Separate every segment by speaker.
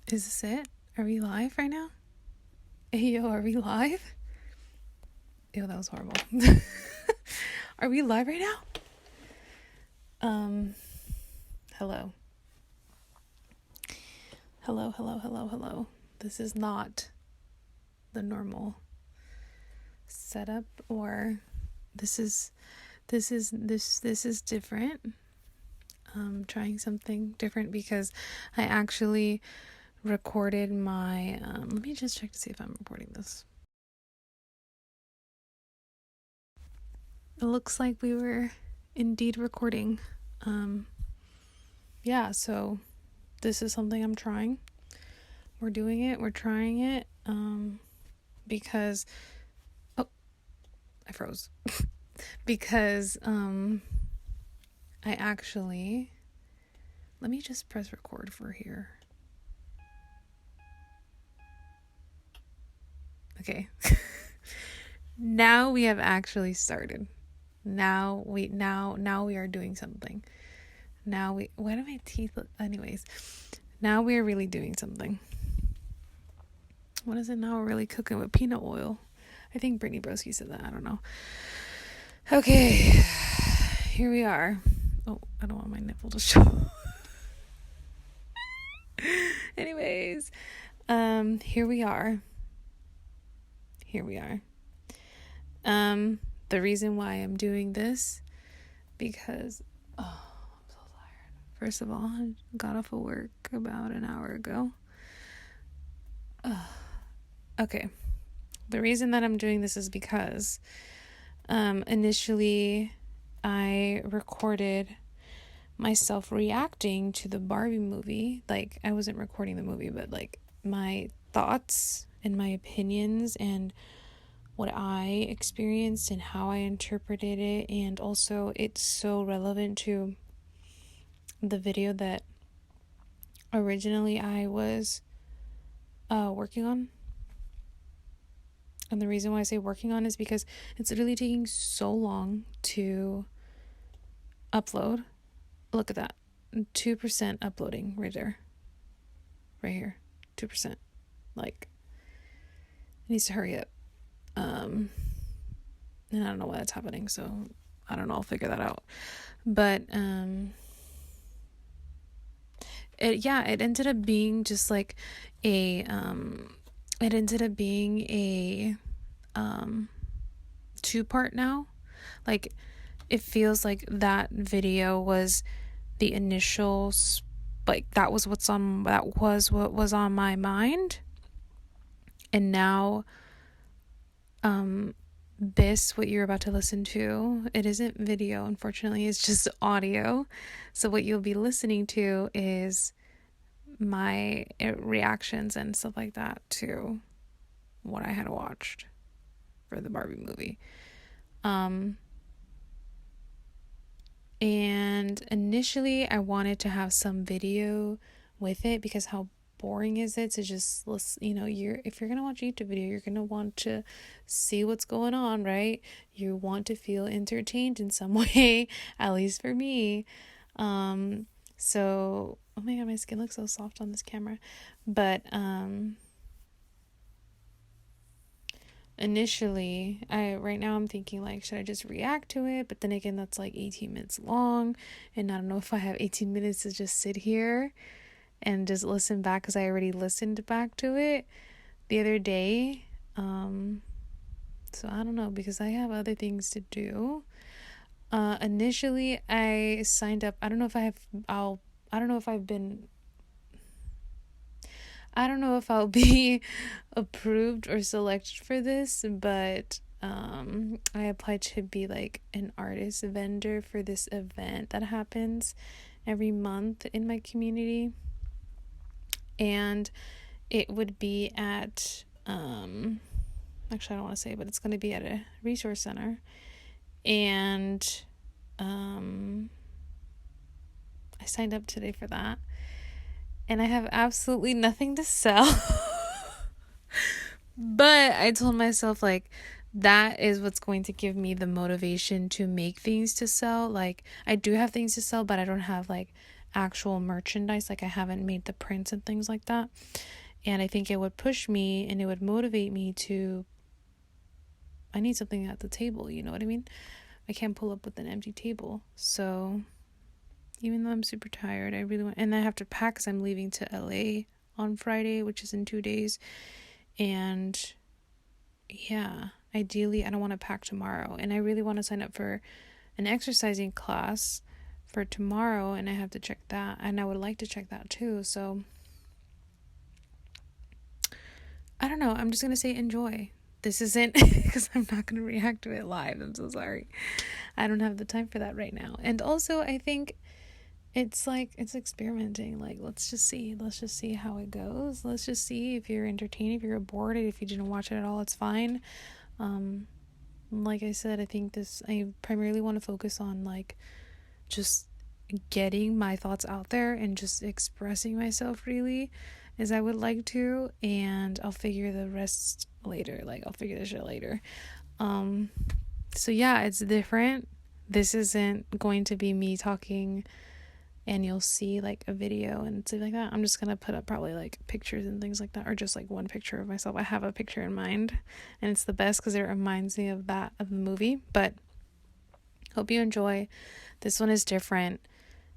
Speaker 1: Is this it? Are we live right now? Hey, yo, are we live? Ew, that was horrible. Are we live right now? Hello. Hello. This is not the normal setup, or this is different. Trying something different because I actually recorded my let me just check to see if I'm recording this. It looks like we were indeed recording. Yeah, so this is something I'm trying. We're trying it because I froze. Because I actually, let me just press record for here. Okay. Now we have actually started. Now we are doing something. Why do my teeth look, anyways, now we are really doing something. What is it now? We're really cooking with peanut oil. I think Brittany Broski said that. I don't know. Okay. Here we are. Oh, I don't want my nipple to show. Anyways, here we are. The reason why I'm doing this, because I'm so tired. First of all, I got off of work about an hour ago. Okay. The reason that I'm doing this is because initially I recorded myself reacting to the Barbie movie. Like, I wasn't recording the movie, but like my thoughts and my opinions and what I experienced and how I interpreted it. And also it's so relevant to the video that originally I was working on. And the reason why I say working on is because it's literally taking so long to upload. Look at that. 2% uploading right there. Right here. 2%. Like, it needs to hurry up. And I don't know why that's happening, so I don't know, I'll figure that out. But it ended up being just like a 2-part now. Like, it feels like that video was the initial, like, that was what was on my mind. And now this, what you're about to listen to, it isn't video, unfortunately, it's just audio. So what you'll be listening to is my reactions and stuff like that to what I had watched for the Barbie movie. And initially I wanted to have some video with it, because how boring is it to just listen? If you're gonna watch a YouTube video, you're gonna want to see what's going on, right? You want to feel entertained in some way, at least for me. So, oh my god, my skin looks so soft on this camera. But initially, right now I'm thinking, like, should I just react to it? But then again, that's like 18 minutes long, and I don't know if I have 18 minutes to just sit here and just listen back, because I already listened back to it the other day. So I don't know, because I have other things to do. Initially I signed up. I don't know if I'll be approved or selected for this, but I applied to be like an artist vendor for this event that happens every month in my community. And it would be at actually, I don't want to say, but it's going to be at a resource center. And I signed up today for that. And I have absolutely nothing to sell. But I told myself, like, that is what's going to give me the motivation to make things to sell. Like, I do have things to sell, but I don't have, like, actual merchandise. Like, I haven't made the prints and things like that. And I think it would push me and it would motivate me to, I need something at the table, you know what I mean? I can't pull up with an empty table. So even though I'm super tired, I really want, and I have to pack because I'm leaving to LA on Friday, which is in 2 days. And yeah, ideally I don't want to pack tomorrow, and I really want to sign up for an exercising class for tomorrow, and I have to check that, and I would like to check that too. So I don't know, I'm just gonna say enjoy. This isn't because I'm not gonna react to it live. I'm so sorry. I don't have the time for that right now. And also I think it's like, it's experimenting. Like, let's just see how it goes. Let's just see if you're entertained, if you're bored, if you didn't watch it at all, it's fine. Like I said, I think I primarily want to focus on, like, just getting my thoughts out there and just expressing myself really as I would like to, and I'll figure the rest later. Like, I'll figure this shit later. So yeah, it's different. This isn't going to be me talking and you'll see, like, a video and stuff like that. I'm just gonna put up probably, like, pictures and things like that, or just, like, one picture of myself. I have a picture in mind, and it's the best because it reminds me of the movie. But hope you enjoy. This one is different.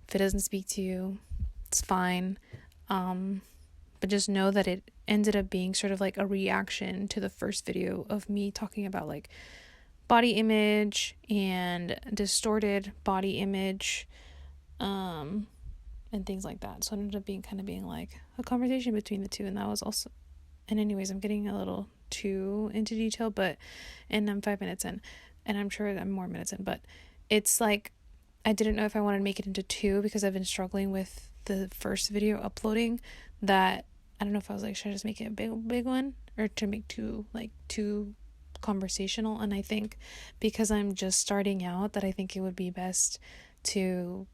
Speaker 1: If it doesn't speak to you, it's fine. But just know that it ended up being sort of like a reaction to the first video of me talking about, like, body image and distorted body image, and things like that. So it ended up being like a conversation between the two, and that was also, and anyways, I'm getting a little too into detail, and I'm 5 minutes in, and I'm sure I'm more minutes in, but it's like, I didn't know if I wanted to make it into 2 because I've been struggling with the first video uploading, that I don't know if I was like, should I just make it a big one, or to make 2 conversational. And I think because I'm just starting out, that I think it would be best to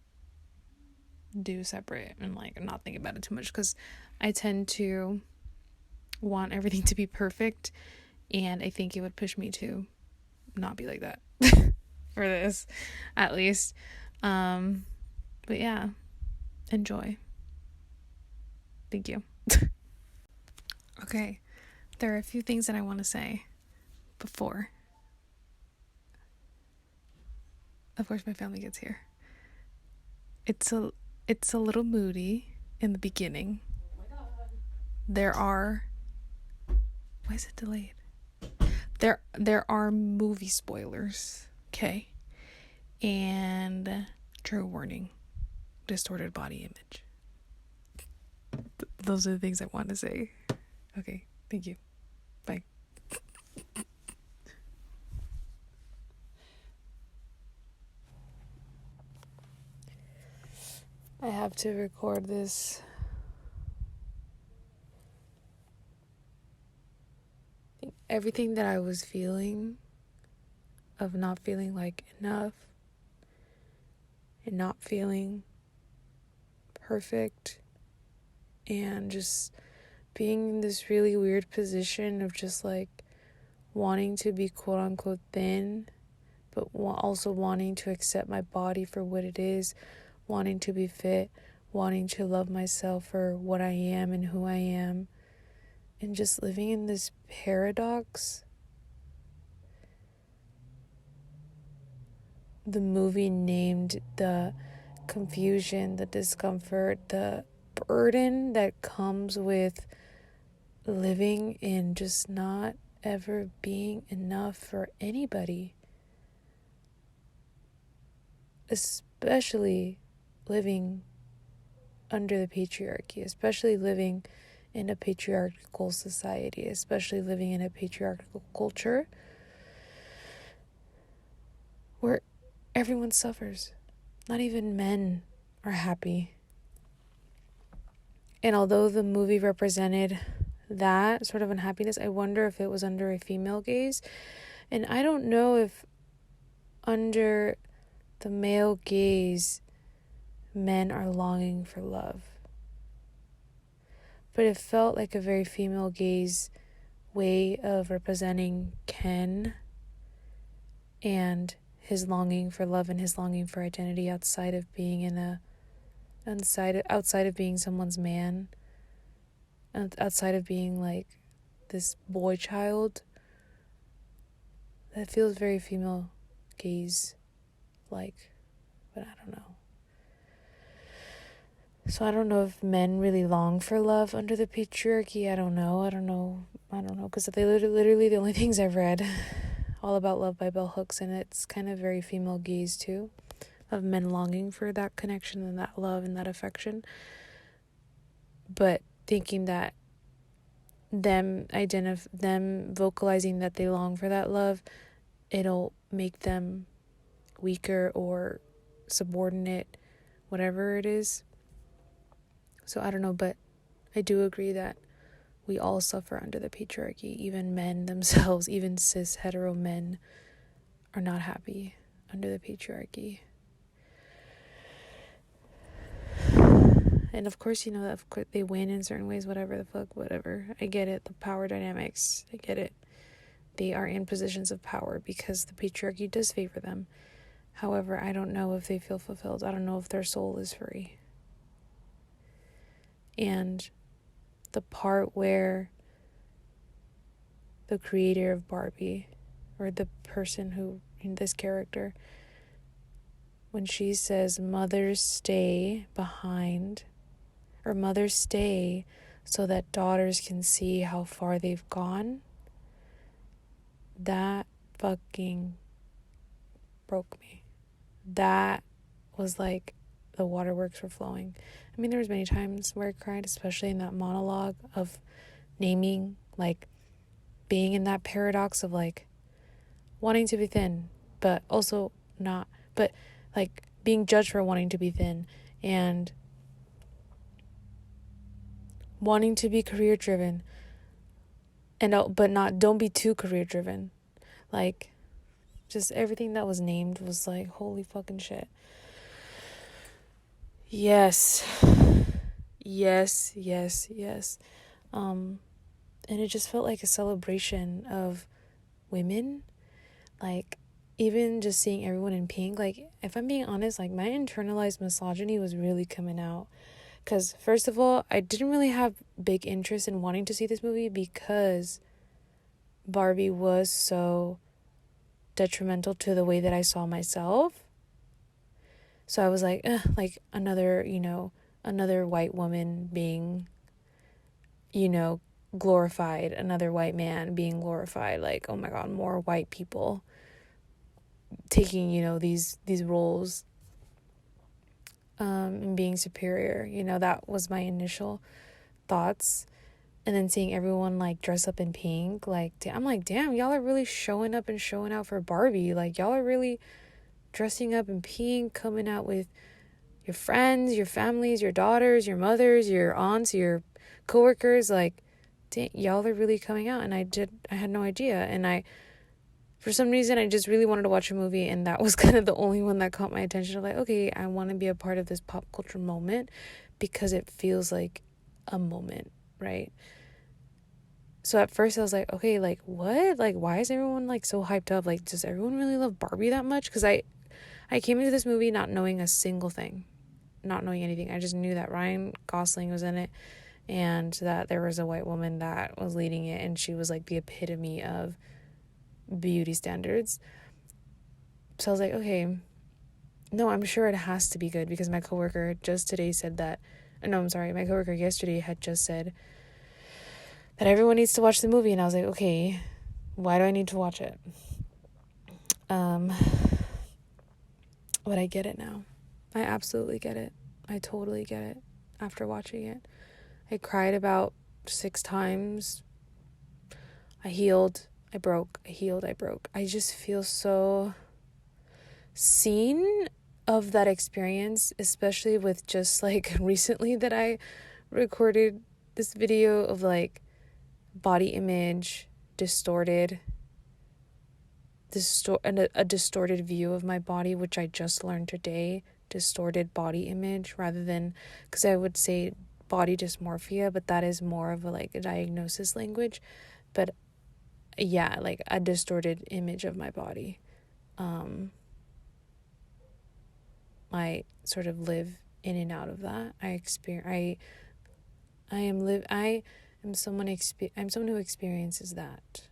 Speaker 1: do separate and, like, not think about it too much, because I tend to want everything to be perfect, and I think it would push me to not be like that for this, at least. But yeah, enjoy. Thank you. Okay, there are a few things that I want to say before, of course, my family gets here. It's a little moody in the beginning. Oh my God. Why is it delayed? There are movie spoilers, okay? And trigger warning, distorted body image. Those are the things I want to say. Okay, thank you. Bye. I have to record this. Everything that I was feeling, of not feeling like enough and not feeling perfect, and just being in this really weird position of just, like, wanting to be quote unquote thin, but also wanting to accept my body for what it is, wanting to be fit, wanting to love myself for what I am and who I am, and just living in this paradox. The movie named the confusion, the discomfort, the burden that comes with living and just not ever being enough for anybody, especially living under the patriarchy, especially living in a patriarchal society, especially living in a patriarchal culture where everyone suffers. Not even men are happy. And although the movie represented that sort of unhappiness, I wonder if it was under a female gaze. And I don't know if under the male gaze, men are longing for love. But it felt like a very female gaze way of representing Ken and his longing for love and his longing for identity outside of being outside of being someone's man, outside of being like this boy child. That feels very female gaze like, but I don't know. So I don't know if men really long for love under the patriarchy. I don't know, because they literally the only things I've read all about love by bell hooks, and it's kind of very female gaze too, of men longing for that connection and that love and that affection, but thinking that them vocalizing that they long for that love, it'll make them weaker or subordinate, whatever it is. So I don't know, but I do agree that we all suffer under the patriarchy. Even men themselves, even cis hetero men are not happy under the patriarchy. And of course, of course they win in certain ways, whatever. I get it. The power dynamics, I get it. They are in positions of power because the patriarchy does favor them. However, I don't know if they feel fulfilled. I don't know if their soul is free. And the part where the creator of Barbie, or the person who, in this character, when she says mothers stay behind, or mothers stay so that daughters can see how far they've gone, that fucking broke me. That was like the waterworks were flowing. I mean, there was many times where I cried, especially in that monologue of naming, like being in that paradox of like wanting to be thin, but also not, but like being judged for wanting to be thin and wanting to be career driven, and but don't be too career driven. Like, just everything that was named was like, holy fucking shit. Yes. And it just felt like a celebration of women. Like, even just seeing everyone in pink, like, if I'm being honest, like, my internalized misogyny was really coming out. Because, first of all, I didn't really have big interest in wanting to see this movie because Barbie was so detrimental to the way that I saw myself. So I was like, another white woman being, glorified, another white man being glorified. Like, oh my God, more white people taking, these roles, and being superior. That was my initial thoughts. And then seeing everyone like dress up in pink, like, I'm like, damn, y'all are really showing up and showing out for Barbie. Like, y'all are really dressing up in pink, coming out with your friends, your families, your daughters, your mothers, your aunts, your coworkers. Like, dang, y'all are really coming out. And I had no idea. And for some reason, I just really wanted to watch a movie, and that was kind of the only one that caught my attention. Like, okay, I want to be a part of this pop culture moment because it feels like a moment, right? So at first I was like, okay, like, what? Like, why is everyone like so hyped up? Like, does everyone really love Barbie that much? Because I came into this movie not knowing a single thing, not knowing anything. I just knew that Ryan Gosling was in it and that there was a white woman that was leading it, and she was like the epitome of beauty standards. So I was like, okay, no, I'm sure it has to be good because my coworker just today said that. No, I'm sorry, my coworker yesterday had just said that everyone needs to watch the movie, and I was like, okay, why do I need to watch it? But I get it now. I absolutely get it. I totally get it after watching it. I cried about 6 times. I healed. I broke. I healed. I broke. I just feel so seen of that experience, especially with just like recently that I recorded this video of like body image distorted, a distorted view of my body, which I just learned today distorted body image rather than, because I would say body dysmorphia, but that is more of a like a diagnosis language. But yeah, like a distorted image of my body. I sort of live in and out of that. I'm someone who experiences that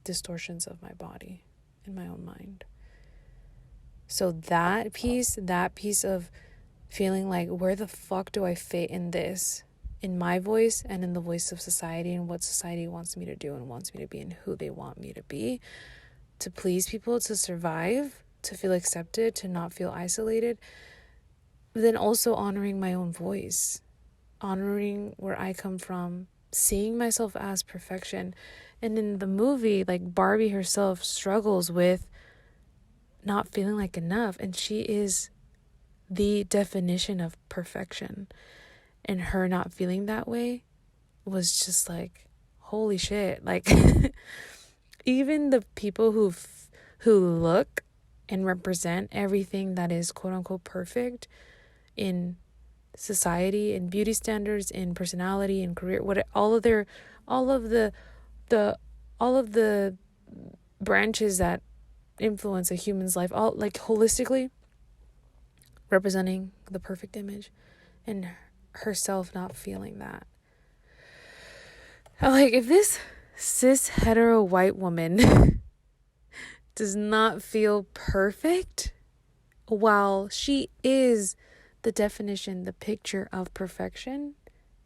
Speaker 1: distortions of my body in my own mind. So that piece of feeling like, where the fuck do I fit in this, in my voice and in the voice of society, and what society wants me to do and wants me to be and who they want me to be, to please people, to survive, to feel accepted, to not feel isolated. But then also honoring my own voice, honoring where I come from, seeing myself as perfection. And in the movie, like, Barbie herself struggles with not feeling like enough, and she is the definition of perfection. And her not feeling that way was just like, holy shit. Like, even the people who look and represent everything that is quote unquote perfect in society, in beauty standards, in personality, in career, all of the branches that influence a human's life, all like holistically representing the perfect image, and herself not feeling that. Like, if this cis hetero white woman does not feel perfect, while she is the definition, the picture of perfection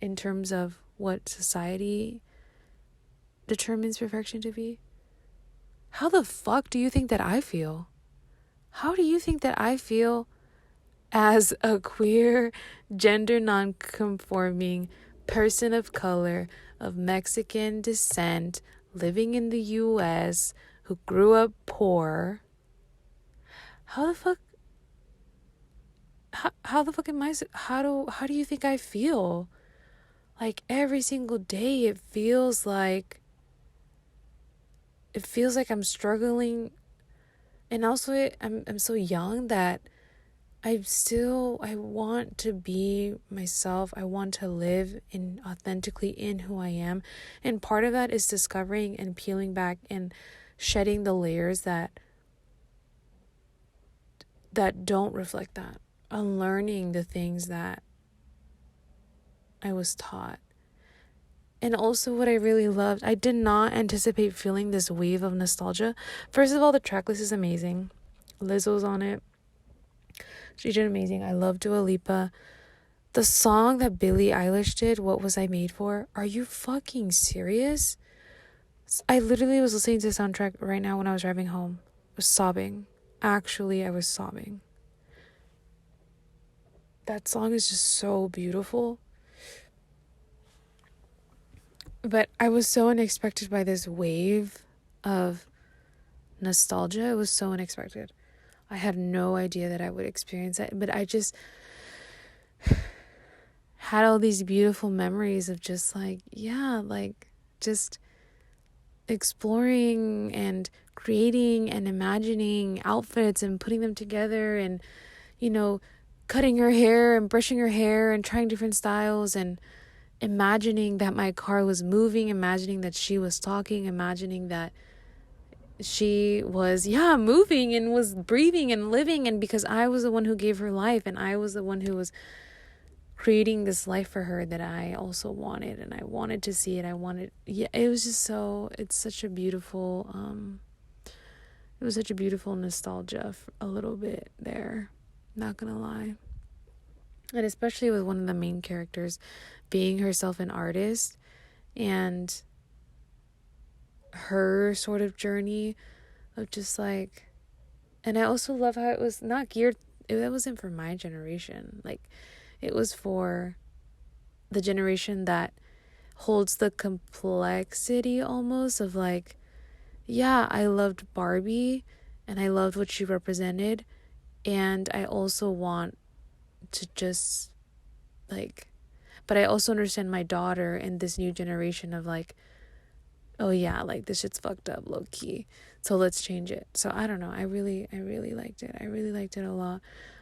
Speaker 1: in terms of what society determines perfection to be, how the fuck do you think that I feel? How do you think that I feel as a queer, gender non-conforming person of color, of Mexican descent, living in the US, who grew up poor? How the fuck am I, how do you think I feel? Like, every single day it feels like I'm struggling. And also I'm so young that I want to be myself. I want to live authentically in who I am. And part of that is discovering and peeling back and shedding the layers that don't reflect that. Unlearning the things that I was taught. And also, what I really loved, I did not anticipate feeling this wave of nostalgia. First of all, the tracklist is amazing. Lizzo's on it. She did amazing. I love Dua Lipa. The song that Billie Eilish did, What Was I Made For? Are you fucking serious? I literally was listening to the soundtrack right now when I was driving home. I was sobbing. Actually, I was sobbing. That song is just so beautiful. But I was so unexpected by this wave of nostalgia. It was so unexpected. I had no idea that I would experience that. But I just had all these beautiful memories of just like, yeah, like just exploring and creating and imagining outfits and putting them together, and, you know, cutting her hair and brushing her hair and trying different styles, and imagining that my car was moving, imagining that she was talking, imagining that she was, moving and was breathing and living. And because I was the one who gave her life, and I was the one who was creating this life for her that I also wanted, and I wanted to see it. It was just it's such a beautiful, it was such a beautiful nostalgia a little bit there, not gonna lie. And especially with one of the main characters being herself an artist, and her sort of journey of just like, and I also love how it was not geared, it wasn't for my generation. Like, it was for the generation that holds the complexity almost of like, yeah, I loved Barbie and I loved what she represented, and I also want to just like, but I also understand my daughter and this new generation of like, oh yeah, like this shit's fucked up, low key, so let's change it. So I don't know, I really liked it. I really liked it a lot.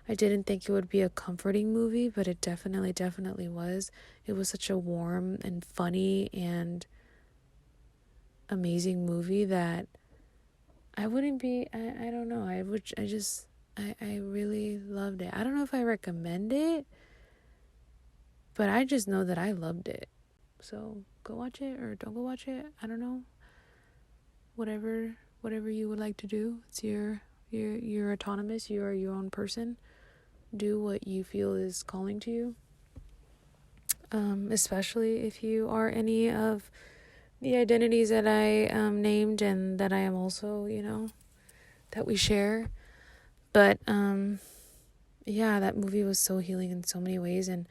Speaker 1: I didn't think it would be a comforting movie, but it definitely was. It was such a warm and funny and amazing movie that I wouldn't be, I don't know, I really loved it. I don't know if I recommend it, but I just know that I loved it. So go watch it or don't go watch it. I don't know. Whatever you would like to do. It's you're autonomous. You are your own person. Do what you feel is calling to you. Especially if you are any of the identities that I named and that I am also, that we share. But yeah, that movie was so healing in so many ways, and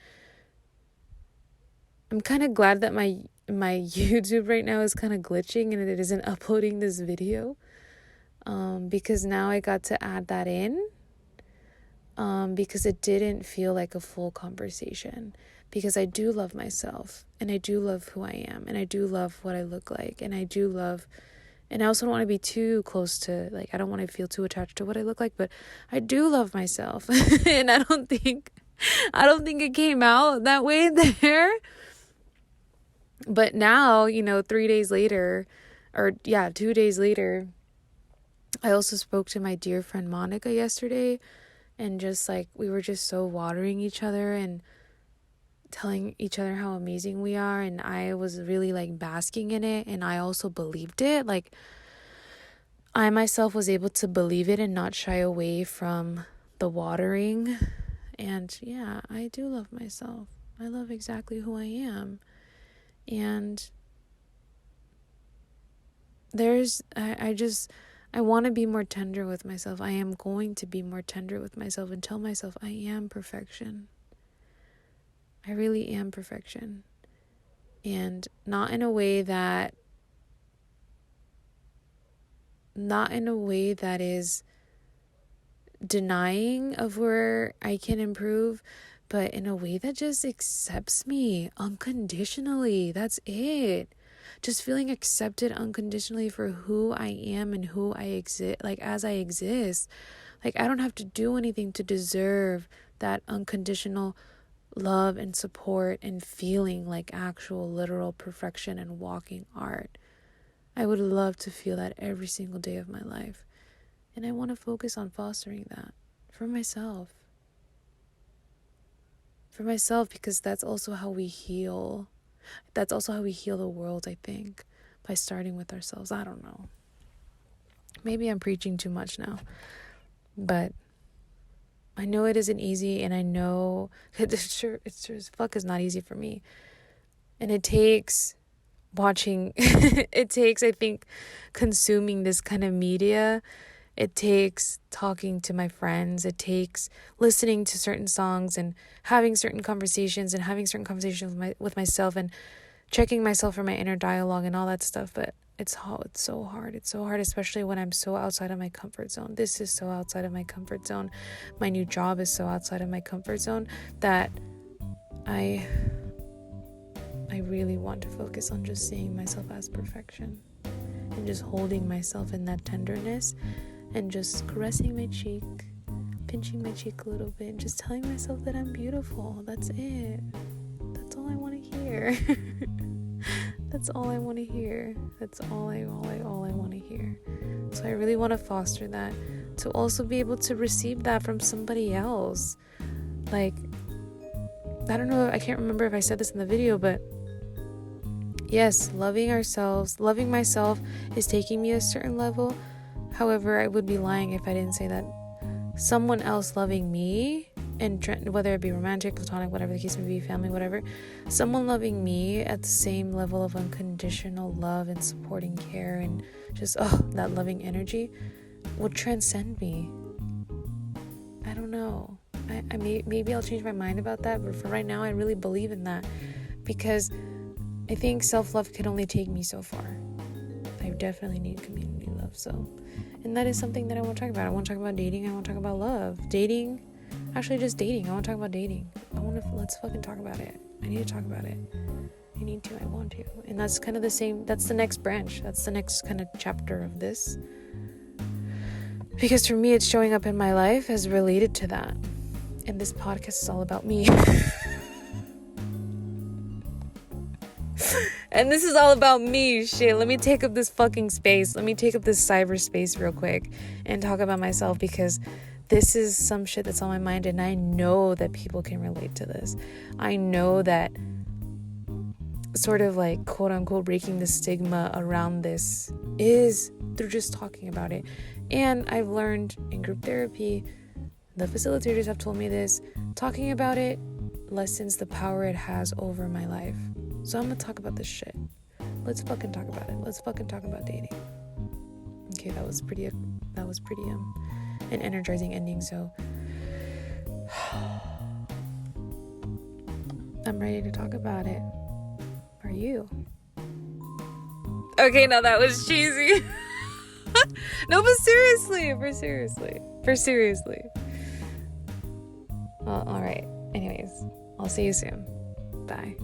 Speaker 1: I'm kind of glad that my YouTube right now is kind of glitching and it isn't uploading this video, because now I got to add that in, because it didn't feel like a full conversation, because I do love myself and I do love who I am and I do love what I look like and I also don't want to be too close to, like, I don't want to feel too attached to what I look like, but I do love myself. And I don't think it came out that way there. But now, 2 days later, I also spoke to my dear friend Monica yesterday, and just like, we were just so watering each other and telling each other how amazing we are, and I was really like basking in it, and I also believed it. Like, I myself was able to believe it and not shy away from the watering. And yeah, I do love myself. I love exactly who I am. And I want to be more tender with myself. I am going to be more tender with myself and tell myself I am perfection. I really am perfection. And not in a way that is denying of where I can improve, but in a way that just accepts me unconditionally. That's it. Just feeling accepted unconditionally for who I am and who I exist, like, as I exist. Like, I don't have to do anything to deserve that unconditional love and support and feeling like actual literal perfection and walking art. I would love to feel that every single day of my life. And I want to focus on fostering that for myself. For myself, because that's also how we heal. That's also how we heal the world, I think, by starting with ourselves. I don't know. Maybe I'm preaching too much now. But I know it isn't easy, and I know it's sure as fuck is not easy for me. And it takes watching, I think, consuming this kind of media. It takes talking to my friends. It takes listening to certain songs and having certain conversations with myself and checking myself for my inner dialogue and all that stuff. But it's so hard. It's so hard, especially when I'm so outside of my comfort zone. This is so outside of my comfort zone. My new job is so outside of my comfort zone that I really want to focus on just seeing myself as perfection and just holding myself in that tenderness and just caressing my cheek, pinching my cheek a little bit, and just telling myself that I'm beautiful. That's it. That's all I want to hear. That's all I want to hear. That's all I want to hear. So I really want to foster that, to also be able to receive that from somebody else. Like, I don't know, I can't remember if I said this in the video, but yes, loving myself is taking me a certain level. However, I would be lying if I didn't say that someone else loving me, and whether it be romantic, platonic, whatever the case may be, family, whatever, someone loving me at the same level of unconditional love and supporting care and just, that loving energy would transcend me. I don't know. Maybe I'll change my mind about that, but for right now, I really believe in that, because I think self-love can only take me so far. I definitely need community love, so... And that is something that I want to talk about. I want to talk about dating. I want to talk about love. Dating. Actually, just dating. I want to talk about dating. Let's fucking talk about it. I need to talk about it. I need to. I want to. And that's kind of the same. That's the next branch. That's the next kind of chapter of this. Because for me, it's showing up in my life as related to that. And this podcast is all about me. And this is all about me. Shit, let me take up this fucking space. Let me take up this cyberspace real quick and talk about myself, because this is some shit that's on my mind, and I know that people can relate to this. I know that sort of like quote unquote breaking the stigma around this is through just talking about it. And I've learned in group therapy, the facilitators have told me this, talking about it lessens the power it has over my life. So I'm gonna talk about this shit. Let's fucking talk about it. Let's fucking talk about dating. Okay, that was pretty an energizing ending, so I'm ready to talk about it. Are you? Okay, now that was cheesy. No, but seriously. Well, alright. Anyways, I'll see you soon. Bye.